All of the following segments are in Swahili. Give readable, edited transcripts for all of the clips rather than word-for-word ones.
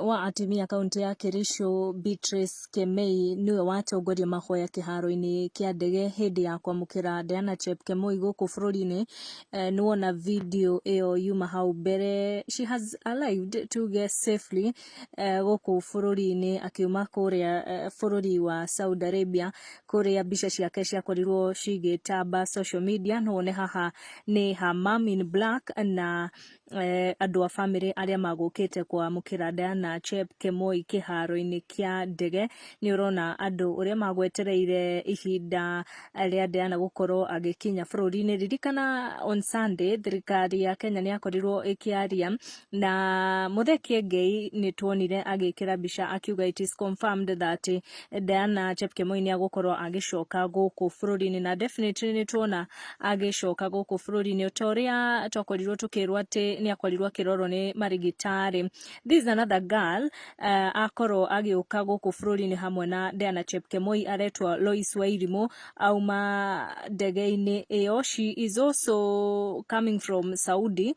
wa atumia kaunti ya Kirisho Chepkemoi niwe watongoria mahoya Kiharo-Ini kia Ndege hindi ya kwamukira Chepkemoi guku bururi-ini. Niwona video iyo yuma hau mbere. She has arrived to get safely guku bururi-ini akiuma kuria bururi wa Saudi Arabia kuria mbica ciake ciakorirwo cigitamba social media. None haha ni her mom in black na andu a family aria magukite kwamukira Chepkemoi Kiharo-Ini kia Ndege. Ni urona andu uria magwetereire ihinda ria Diana gukorwo agikinya bururi-ini. Ririkana on Sunday thirikari ya Kenya ni yakorirwo ikiaria na Mutheki Ngei ni tuonire agikira mbica akiuga it is confirmed that Chepkemoi ni agukorwo agicoka guku bururi-ini, na definitely ni tuona agicoka guku bururi-ini utoria twakorirwo tukirwo ati ni akorirwo kiroro ni marigitari. This is another girl akorwo agiuka guku bururi-ini hamwe na Chepkemoi aretwa Lois Wairimu auma ndege-ini iyo. She is also coming from Saudi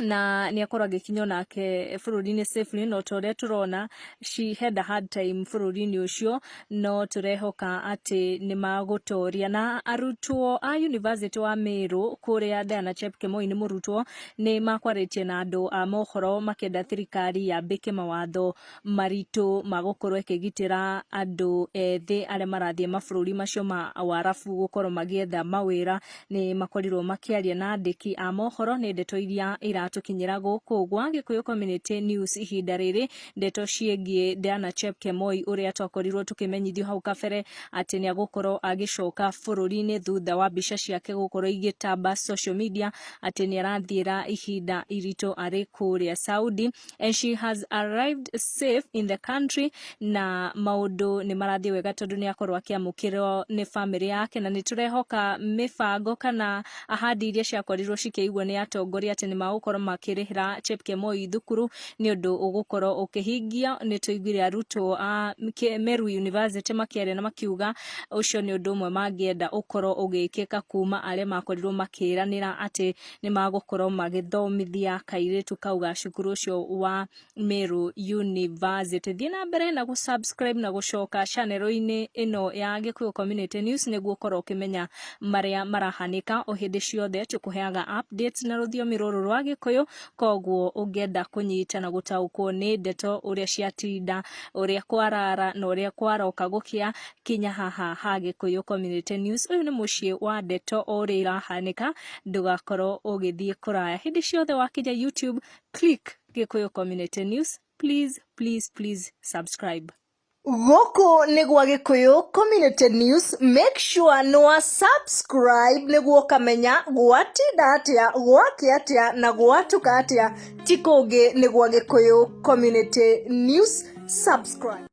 na ni akorwo agikinywo nake bururi-ini safely, no tore turona she had a hard time bururi-ini ucio, no turehoka ati ni magutoria. Na arutwo a university wa Meru kuria Chepkemoi ni murutwo ni makwaritie na andu a mohoro makenda thirikari yambike mawatho maritu magukorwo ikigitira andu ethi aria marathie mabururi macio ma warabu gukorwo magietha mawira. Ni makorirwo makiaria na andiki a mohoro. Ni ndeto iria tukinyira guku gwa Gikuyu Community News ihinda riri, ndeto ciegie Chepkemoi uria twakorirwo tukimenyithio hau kabere ati ni agukorwo agicoka bururi-ini thutha wa mbica ciake gukorwo igitamba social media ati ni arathiira ihinda irito ari kuria Saudi, and she has arrived safe in the country. Na maundu ni marathie wega tondu ni akorwo akiamukirwo ni family yake, na ni turehoka mibango kana ahadi iria ciakorirwo cikiigwo ni atongoria ati ni magukorwo makirihira Chepkemoi thukuru ni undu ugukorwo ukihingio. Ni tuiguire arutwo a Meru University makiaria na makiuga ucio ni undu umwe mangienda ukorwo ugikika kuma aria makorirwo makiranira ati ni magukorwo magithomithia kairitu kauga cukuru ucio wa Meru University. Thie na mbere na gusubscribe na gucoka channel-ini ino ya Gikuyu Community News niguo ukorwo ukimenya maria marahanika o hindi ciothe. Tukuheaga updates na ruthiomi ruru rwa Gikuyu, koguo ungienda kunyita na gutaukwo ni ndeto uria ciatinda, uria kwarara na uria kwaroka gukia kinya haha ha Gikuyu Community News. Uyu ni mucii wa ndeto uria irahanika, ndugakorwo ugithie kuraya. Hindi ciothe wakinya YouTube, click Gikuyu Community News. Please subscribe. Goko nigwa Gikuyu Community News. Make sure no subscribe niguo kamenya gwatinda atia, gwake atia na gwatuka atia. Tikoge nigwa Gikuyu Community News. Subscribe.